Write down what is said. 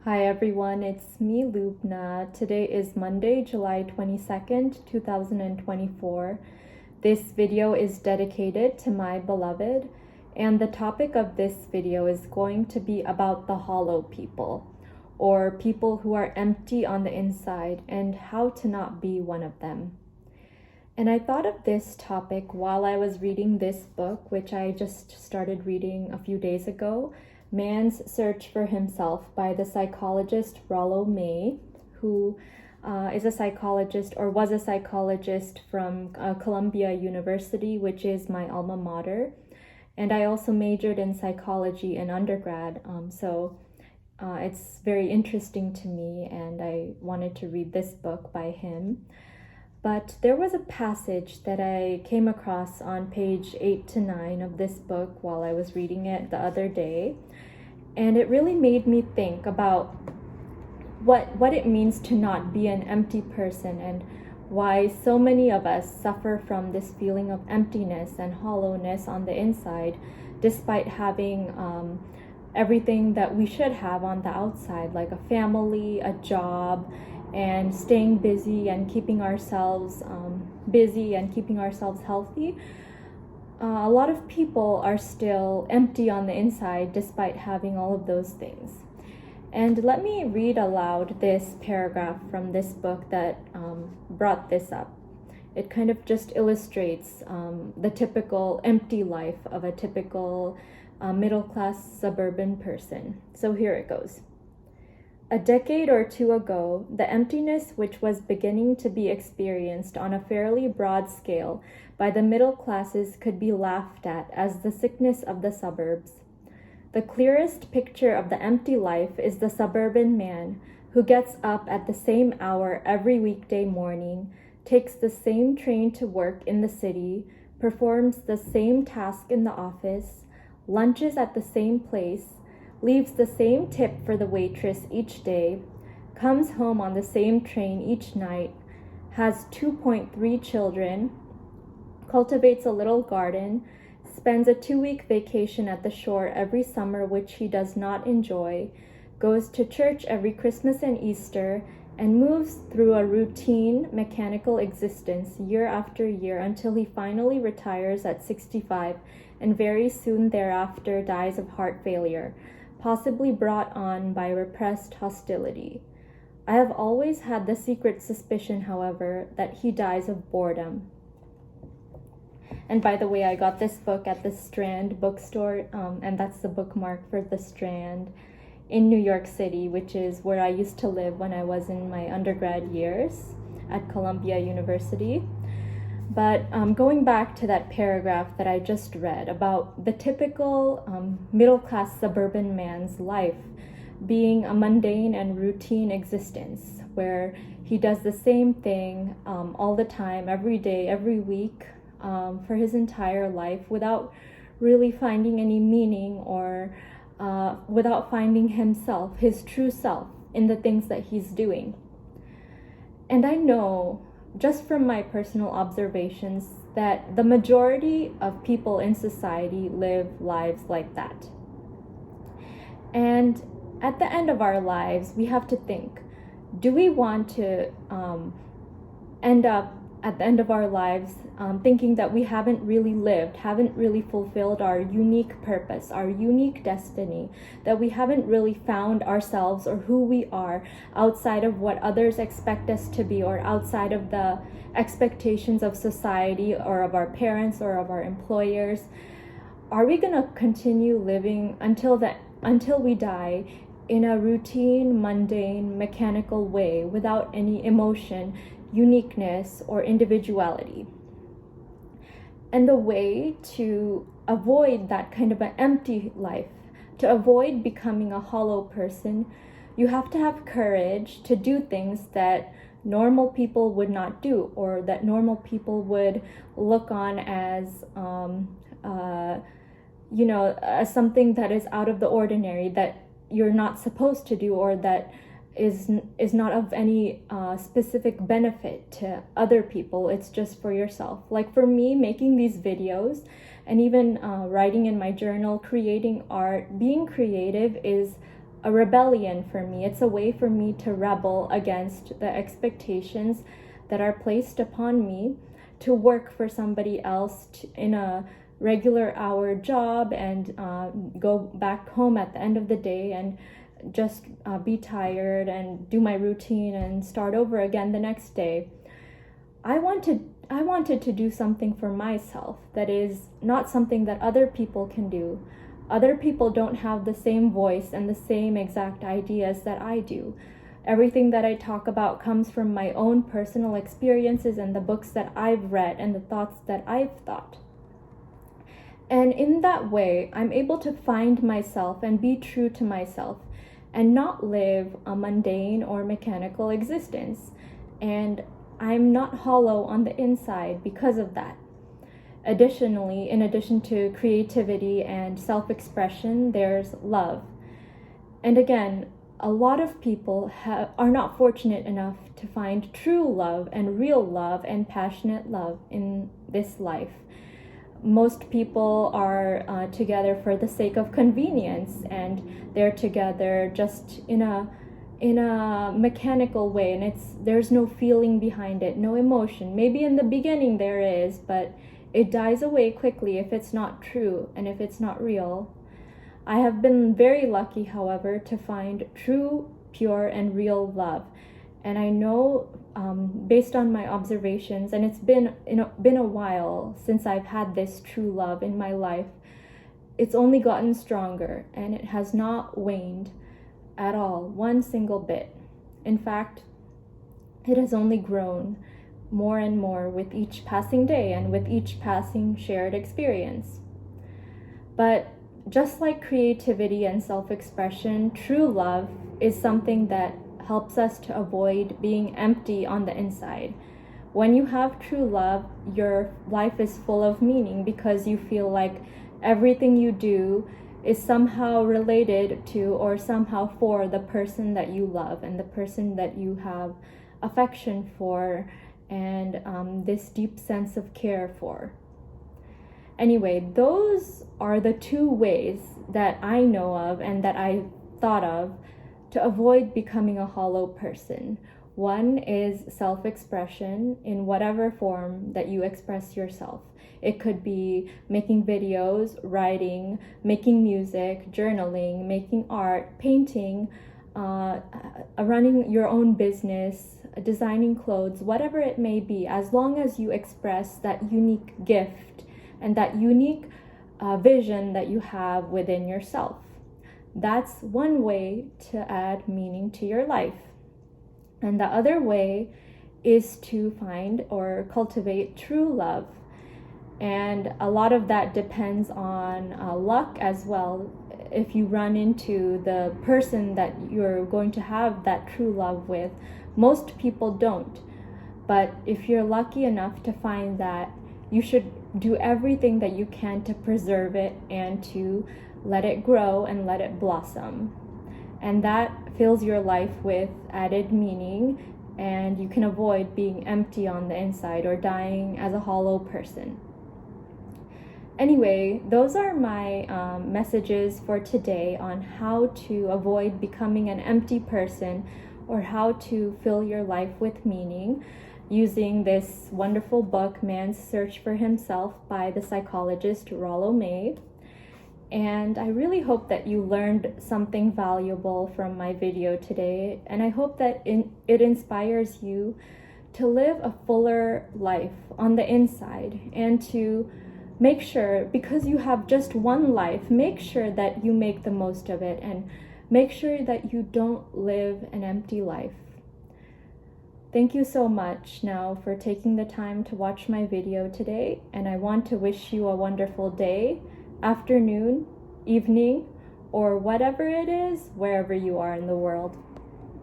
Hi everyone, it's me, 𝑻𝒉𝒆. Today is Monday, July 22nd, 2024. This video is dedicated to my beloved, and the topic of this video is going to be about the hollow people, or people who are empty on the inside, and how to not be one of them. And I thought of this topic while I was reading this book, which I just started reading a few days ago, Man's Search for Himself by the psychologist Rollo May, who is a psychologist or was a psychologist from Columbia University, which is my alma mater. And I also majored in psychology in undergrad, so it's very interesting to me, and I wanted to read this book by him. But there was a passage that I came across on page 8 to 9 of this book while I was reading it the other day. And it really made me think about what it means to not be an empty person, and why so many of us suffer from this feeling of emptiness and hollowness on the inside, despite having everything that we should have on the outside, like a family, a job, and staying busy and keeping ourselves busy and keeping ourselves healthy. A lot of people are still empty on the inside despite having all of those things. And let me read aloud this paragraph from this book that brought this up. It kind of just illustrates the typical empty life of a typical middle-class suburban person. So here it goes. A decade or two ago, the emptiness which was beginning to be experienced on a fairly broad scale by the middle classes could be laughed at as the sickness of the suburbs. The clearest picture of the empty life is the suburban man who gets up at the same hour every weekday morning, takes the same train to work in the city, performs the same task in the office, lunches at the same place, leaves the same tip for the waitress each day, comes home on the same train each night, has 2.3 children, cultivates a little garden, spends a 2-week vacation at the shore every summer which he does not enjoy, goes to church every Christmas and Easter, and moves through a routine, mechanical existence year after year until he finally retires at 65 and very soon thereafter dies of heart failure, possibly brought on by repressed hostility. I have always had the secret suspicion, however, that he dies of boredom. And by the way, I got this book at the Strand bookstore, and that's the bookmark for the Strand in New York City, which is where I used to live when I was in my undergrad years at Columbia University. But going back to that paragraph that I just read about the typical middle-class suburban man's life being a mundane and routine existence where he does the same thing all the time, every day, every week, for his entire life without really finding any meaning or without finding himself, his true self, in the things that he's doing. And I know, just from my personal observations, that the majority of people in society live lives like that. And at the end of our lives, we have to think, do we want to end up at the end of our lives thinking that we haven't really lived, haven't really fulfilled our unique purpose, our unique destiny, that we haven't really found ourselves or who we are outside of what others expect us to be, or outside of the expectations of society or of our parents or of our employers? Are we going to continue living until we die in a routine, mundane, mechanical way without any emotion, uniqueness, or individuality? And the way to avoid that kind of an empty life, to avoid becoming a hollow person, you have to have courage to do things that normal people would not do, or that normal people would look on as as something that is out of the ordinary, that you're not supposed to do, or that is not of any specific benefit to other people. It's just for yourself. Like for me, making these videos and even writing in my journal, creating art, being creative is a rebellion for me. It's a way for me to rebel against the expectations that are placed upon me to work for somebody else in a regular hour job and go back home at the end of the day and just be tired and do my routine and start over again the next day. I wanted to do something for myself that is not something that other people can do. Other people don't have the same voice and the same exact ideas that I do. Everything that I talk about comes from my own personal experiences and the books that I've read and the thoughts that I've thought. And in that way, I'm able to find myself and be true to myself and not live a mundane or mechanical existence. And I'm not hollow on the inside because of that. Additionally, in addition to creativity and self-expression, there's love. And again, a lot of people are not fortunate enough to find true love and real love and passionate love in this life. Most people are together for the sake of convenience, and they're together just in a mechanical way, and there's no feeling behind it, no emotion. Maybe in the beginning there is, but it dies away quickly if it's not true and if it's not real. I have been very lucky, however, to find true, pure, and real love. And I know, based on my observations, and it's been a while since I've had this true love in my life, it's only gotten stronger, and it has not waned at all, one single bit. In fact, it has only grown more and more with each passing day and with each passing shared experience. But just like creativity and self-expression, true love is something that helps us to avoid being empty on the inside. When you have true love, your life is full of meaning because you feel like everything you do is somehow related to or somehow for the person that you love and the person that you have affection for and this deep sense of care for. Anyway, those are the two ways that I know of and that I thought of to avoid becoming a hollow person. One is self-expression in whatever form that you express yourself. It could be making videos, writing, making music, journaling, making art, painting, running your own business, designing clothes, whatever it may be, as long as you express that unique gift and that unique vision that you have within yourself. That's one way to add meaning to your life. And the other way is to find or cultivate true love. And a lot of that depends on luck as well. If you run into the person that you're going to have that true love with, most people don't. But if you're lucky enough to find that, you should do everything that you can to preserve it and to let it grow and let it blossom. And that fills your life with added meaning, and you can avoid being empty on the inside or dying as a hollow person. Anyway, those are my messages for today on how to avoid becoming an empty person or how to fill your life with meaning using this wonderful book, Man's Search for Himself by the psychologist Rollo May. And I really hope that you learned something valuable from my video today, and I hope that it inspires you to live a fuller life on the inside and to make sure, because you have just one life, make sure that you make the most of it and make sure that you don't live an empty life. Thank you so much now for taking the time to watch my video today, and I want to wish you a wonderful day, afternoon, evening, or whatever it is, wherever you are in the world.